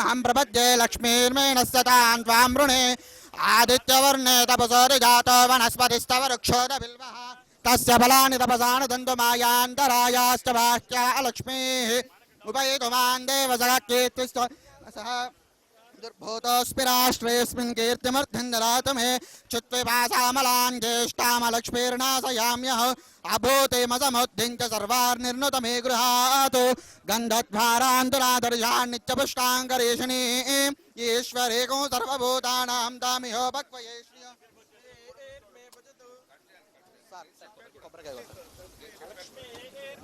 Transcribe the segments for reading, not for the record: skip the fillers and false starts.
तामहं प्रपद्ये लक्ष्मीर्मेण सतां त्वां वृणे आदित्यवर्णे तपसोरि जातो वनस्पतिस्तव वृक्षोदबिल्वः तस्य फलानि तपसानि दन्तुमायान्तरायाश्च बाह्या अलक्ष्मीः उपैतुमान् देवसखकीर्तिश्च सः दुर्भूतोऽस्मि राष्ट्रेऽस्मिन् कीर्तिमर्थिन्दरातु मे चित्विपासामलान् ज्येष्ठामलक्ष्मीर्नाशयाम्यः अभूतिमसमुद्धिञ्च सर्वार्निर्नुत मे गृहातु गन्धद्वारान्तरादर्शान्नित्यपुष्टाङ्गरेषिणी ईश्वरेको सर्वभूतानां तामिहोपक्वये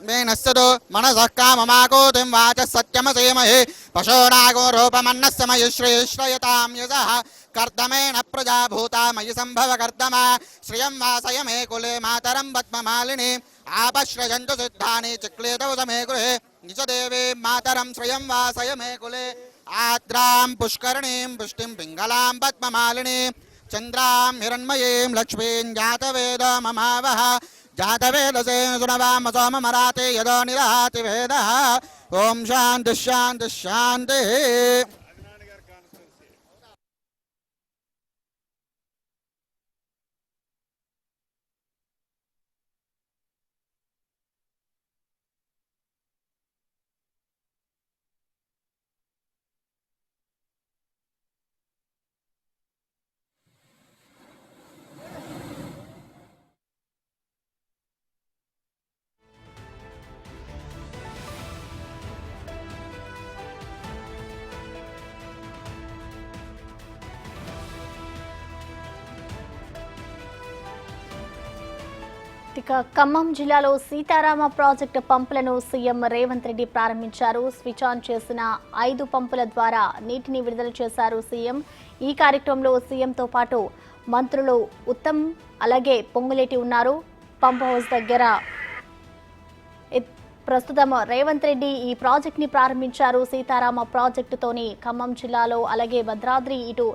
मेनस्तु मनसः काममाकोतिं वाचः सत्यमसेमहे पशोनागो रूपमन्नस्य मयि श्रेश्रयतां यशः कर्दमेन प्रजा भूता मयि सम्भव कर्दमा श्रियं वासय मे कुले मातरं पद्ममालिनी आपश्रयन्तु सिद्धानि चिक्लेतौ समे गृहे निजदेवी मातरं श्रियं वासय मे कुले आद्रां पुष्करणीं पुष्टिं पिङ्गलां पद्ममालिनी चन्द्रां हिरण्मयीं लक्ष्मीं जातवेद ममावः जातवेदसे सुनवाम सोममराते यदो निरहाति वेदः ओम शांति शांति शांति। ఖమ్మం జిల్లాలో సీతారామ ప్రాజెక్టు పంపులను సీఎం రేవంత్ రెడ్డి ప్రారంభించారు. స్విచ్ ఆన్ చేసిన 5 పంపుల ద్వారా నీటిని విడుదల చేశారు సీఎం. ఈ కార్యక్రమంలో సీఎంతో పాటు మంత్రులు ఉత్తమ్ అలాగే పొంగులేటి ఉన్నారు. పంప్ హౌస్ దగ్గర ప్రస్తుతం రేవంత్ రెడ్డి ఈ ప్రాజెక్ట్ ని ప్రారంభించారు. సీతారామ ప్రాజెక్టుతోని ఖమ్మం జిల్లాలో అలాగే భద్రాద్రి ఇటు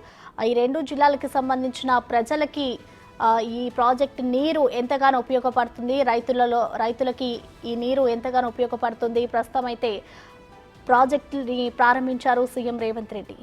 ఈ 2 జిల్లాలకు సంబంధించిన ప్రజలకి ఈ ప్రాజెక్ట్ నీరు ఎంతగానో ఉపయోగపడుతుంది, రైతులకి ఈ నీరు ఎంతగానో ఉపయోగపడుతుంది. ప్రస్తుతం అయితే ప్రాజెక్టుని ప్రారంభించారు సీఎం రేవంత్ రెడ్డి.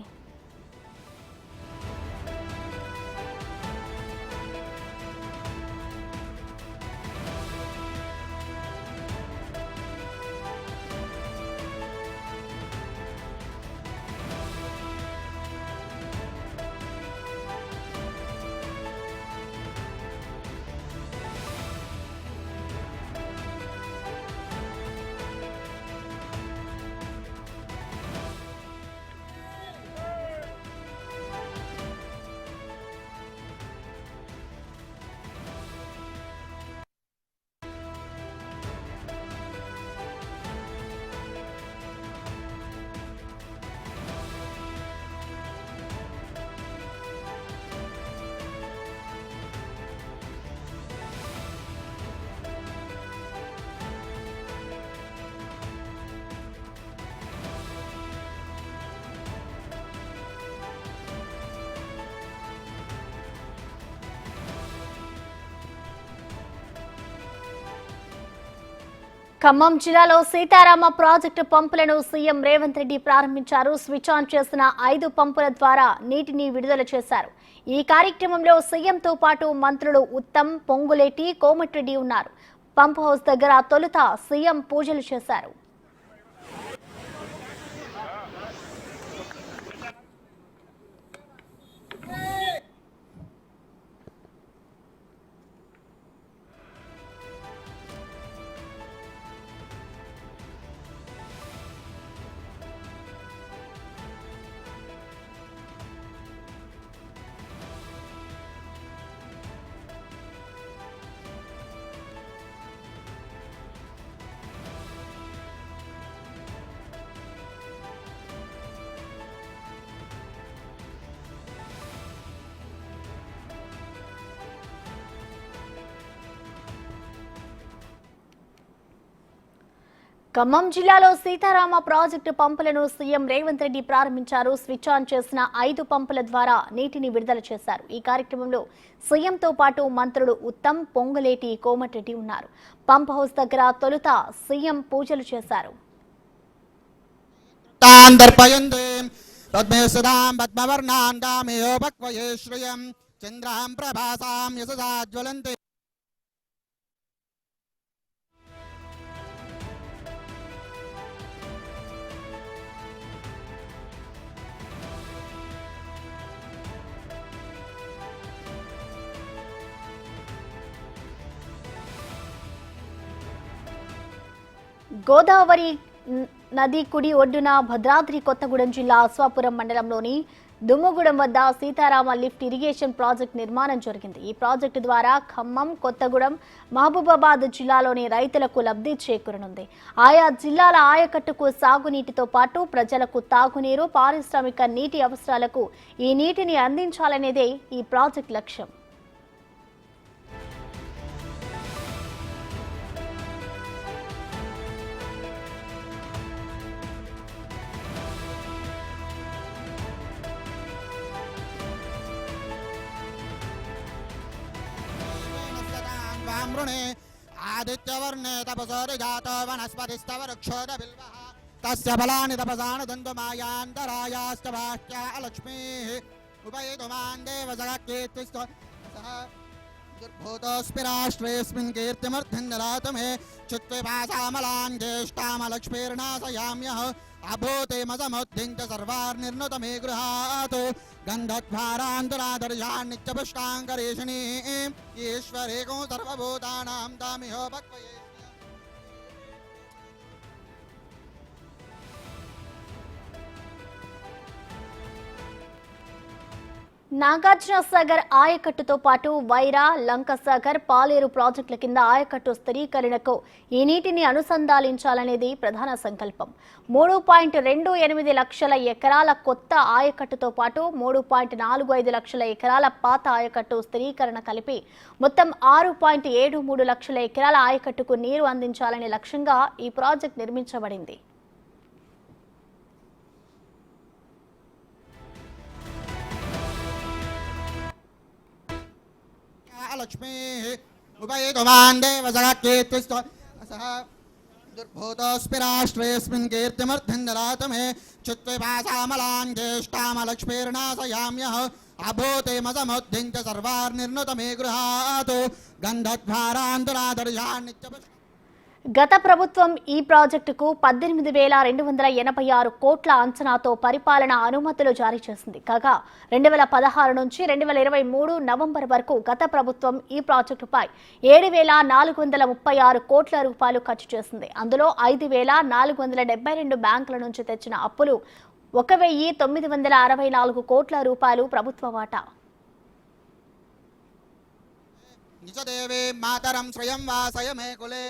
ఖమ్మం జిల్లాలో సీతారామ ప్రాజెక్టు పంపులను సీఎం రేవంత్ రెడ్డి ప్రారంభించారు. స్విచ్ ఆన్ చేసిన 5 పంపుల ద్వారా నీటిని విడుదల చేశారు. ఈ కార్యక్రమంలో సీఎంతో పాటు మంత్రులు ఉత్తమ్, పొంగులేటి, కోమటిరెడ్డి ఉన్నారు. పంప్ హౌస్ దగ్గర తొలుత సీఎం పూజలు చేశారు. ఖమ్మం జిల్లాలో సీతారామ ప్రాజెక్టు పంపులను సీఎం రేవంత్ రెడ్డి ప్రారంభించారు. స్విచ్ ఆన్ చేసిన 5 పంపుల ద్వారా నీటిని విడుదల చేశారు. ఈ కార్యక్రమంలో సీఎంతో పాటు మంత్రులు ఉత్తమ్, పొంగులేటి, కోమటిరెడ్డి ఉన్నారు. పంప్ హౌస్ దగ్గర తొలుత సీఎం పూజలు చేశారు. तद्मे सदां पद्मवर्णां दामेयोपक्वये श्रियं चन्द्रां प्रभासां यशसा ज्वलन्ति గోదావరి నది కుడి ఒడ్డున భద్రాద్రి కొత్తగూడెం జిల్లా అశ్వాపురం మండలంలోని దుమ్ముగూడెం వద్ద సీతారామ లిఫ్ట్ ఇరిగేషన్ ప్రాజెక్ట్ నిర్మాణం జరిగింది. ఈ ప్రాజెక్టు ద్వారా ఖమ్మం, కొత్తగూడెం, మహబూబాబాద్ జిల్లాలోని రైతులకు లబ్ధి చేకూరనుంది. ఆయా జిల్లాల ఆయకట్టుకు సాగునీటితో పాటు ప్రజలకు తాగునీరు, పారిశ్రామిక నీటి అవసరాలకు ఈ నీటిని అందించాలనేదే ఈ ప్రాజెక్ట్ లక్ష్యం. आदित्यवर्णे तपसोरिजातो वनस्पतिस्तव वृक्षोदबिल्वः तस्य फलानि तपसानुदन्तु मायान्तरायाश्च बाह्या अलक्ष्मीः उपयितुमान् देवजगत्कीर्तिस्तो दुर्भूतोऽस्मि राष्ट्रेऽस्मिन् कीर्तिमर्थिं ददातु मे चित्विपासामलान् ज्येष्ठामलक्ष्मीर्नाशयाम्यः अभूतिमसमुद्धिञ्च सर्वार्निर्नुत मे गृहात् गन्धद्वारान्तरादर्शान् नित्यपुष्टाङ्करेषिणी ईश्वरेको सर्वभूतानां तामिहोपक्वये నాగార్జున సాగర్ ఆయకట్టుతో పాటు వైరా, లంక సాగర్, పాలేరు ప్రాజెక్టుల కింద ఆయకట్టు స్థిరీకరణకు ఈ నీటిని అనుసంధానించాలనేది ప్రధాన సంకల్పం. 3.28 లక్షల ఎకరాల కొత్త ఆయకట్టుతో పాటు 3.45 లక్షల ఎకరాల పాత ఆయకట్టు స్థిరీకరణ కలిపి మొత్తం 6.73 లక్షల ఎకరాల ఆయకట్టుకు నీరు అందించాలనే లక్ష్యంగా ఈ ప్రాజెక్ట్ నిర్మించబడింది. लक्ष्मीः उपयितुमान् देवजगत्कीर्तिस्तो सः दुर्भूतोऽस्मि राष्ट्रेऽस्मिन् कीर्तिमर्थिं ददातु मे चित्विपासामलान् ज्येष्ठामलक्ष्मीर्नाशयाम्यः अभूतिमसमुद्धिं च सर्वार्निर्नुत मे गृहात् गन्धद्वारान्तरादर्शान् नित्यपुष्टाङ्करेषिणी గత ప్రభుత్వం ఈ ప్రాజెక్టుకు 18,286 కోట్ల అంచనాతో పరిపాలన అనుమతులు జారీ చేసింది. కాగా 2016 నుంచి 2023 నవంబర్ వరకు గత ప్రభుత్వం ఈ ప్రాజెక్టుపై 7,436 కోట్ల రూపాయలు ఖర్చు చేసింది. అందులో 5,472 బ్యాంకుల నుంచి తెచ్చిన అప్పులు 1,964 కోట్ల రూపాయలు ప్రభుత్వ వాటా. निजदेवी मातरं श्रियं वासय मे कुले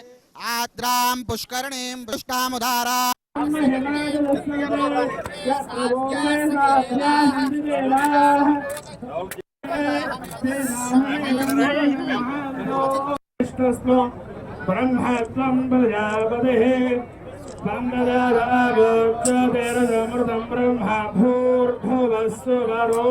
आद्रां पुष्करणीं पुष्टामुदारा ब्रह्मत्वं प्रजापतिः अमृतं ब्रह्मा भूर्भुवस्सुवरो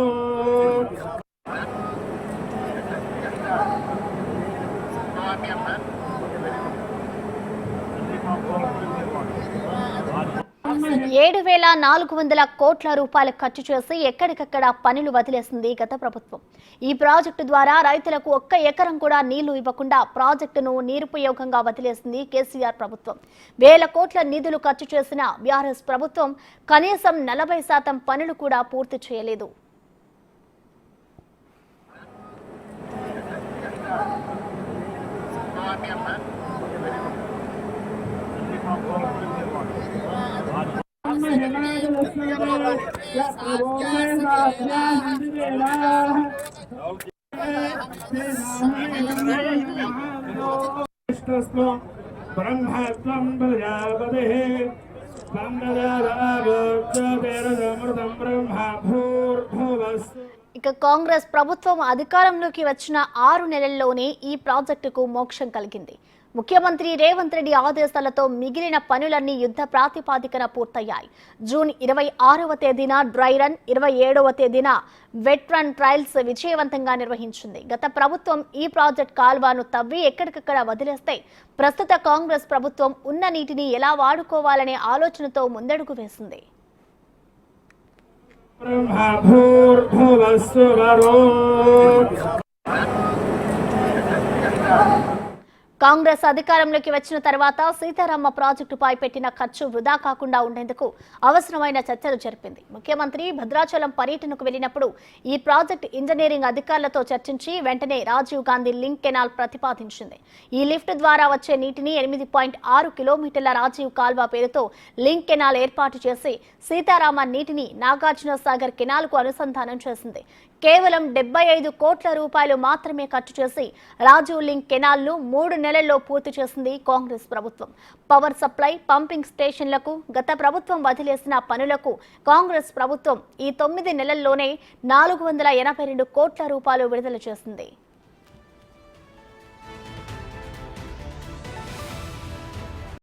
ఏడు 7,400 కోట్ల రూపాయలు ఖర్చు చేసి ఎక్కడికక్కడ పనులు వదిలేసింది గత ప్రభుత్వం. ఈ ప్రాజెక్టు ద్వారా రైతులకు ఒక్క ఎకరం కూడా నీళ్లు ఇవ్వకుండా ప్రాజెక్టును నిరుపయోగంగా వదిలేసింది కేసీఆర్ ప్రభుత్వం. 1,000 కోట్ల నిధులు ఖర్చు చేసిన బీఆర్ఎస్ ప్రభుత్వం కనీసం 40% పనులు కూడా పూర్తి చేయలేదు. ब्रह्मत्वं प्रजापतिः अमृतं ब्रह्मा भूर्भुवस्सु ఇక కాంగ్రెస్ ప్రభుత్వం అధికారంలోకి వచ్చిన 6 నెలల్లోనే ఈ ప్రాజెక్టుకు మోక్షం కలిగింది. ముఖ్యమంత్రి రేవంత్ రెడ్డి ఆదేశాలతో మిగిలిన పనులన్నీ యుద్ధ ప్రాతిపాదికన పూర్తయ్యాయి. జూన్ 26వ తేదీన డ్రై రన్, 27వ తేదీన వెట్ రన్ ట్రయల్స్ విజయవంతంగా నిర్వహించింది. గత ప్రభుత్వం ఈ ప్రాజెక్ట్ కాల్వను తవ్వి ఎక్కడికక్కడ వదిలేస్తే ప్రస్తుత కాంగ్రెస్ ప్రభుత్వం ఉన్న నీటిని ఎలా వాడుకోవాలనే ఆలోచనతో ముందడుగు వేసింది. ब्रह्मा भूर्भुवस्सुवरो కాంగ్రెస్ అధికారంలోకి వచ్చిన తర్వాత సీతారామ ప్రాజెక్టుపై పెట్టిన ఖర్చు వృధా కాకుండా ఉండేందుకు అవసరమైన చర్చలు జరిపింది. ముఖ్యమంత్రి భద్రాచలం పర్యటనకు వెళ్లినప్పుడు ఈ ప్రాజెక్టు ఇంజనీరింగ్ అధికారులతో చర్చించి వెంటనే రాజీవ్ గాంధీ లింక్ కెనాల్ ప్రతిపాదించింది. ఈ లిఫ్ట్ ద్వారా వచ్చే నీటిని 8.6 కిలోమీటర్ల రాజీవ్ కాల్వ పేరుతో లింక్ కెనాల్ ఏర్పాటు చేసి సీతారామ నీటిని నాగార్జున సాగర్ కెనాల్కు అనుసంధానం చేసింది. కేవలం 75 కోట్ల రూపాయలు మాత్రమే ఖర్చు చేసి రాజీవ్ లింక్ కెనాల్ను 3 నెలల్లో పూర్తి చేసింది కాంగ్రెస్ ప్రభుత్వం. పవర్ సప్లై, పంపింగ్ స్టేషన్లకు గత ప్రభుత్వం వదిలేసిన పనులకు కాంగ్రెస్ ప్రభుత్వం ఈ 9 నెలల్లోనే 482 కోట్ల రూపాయలు విడుదల చేసింది.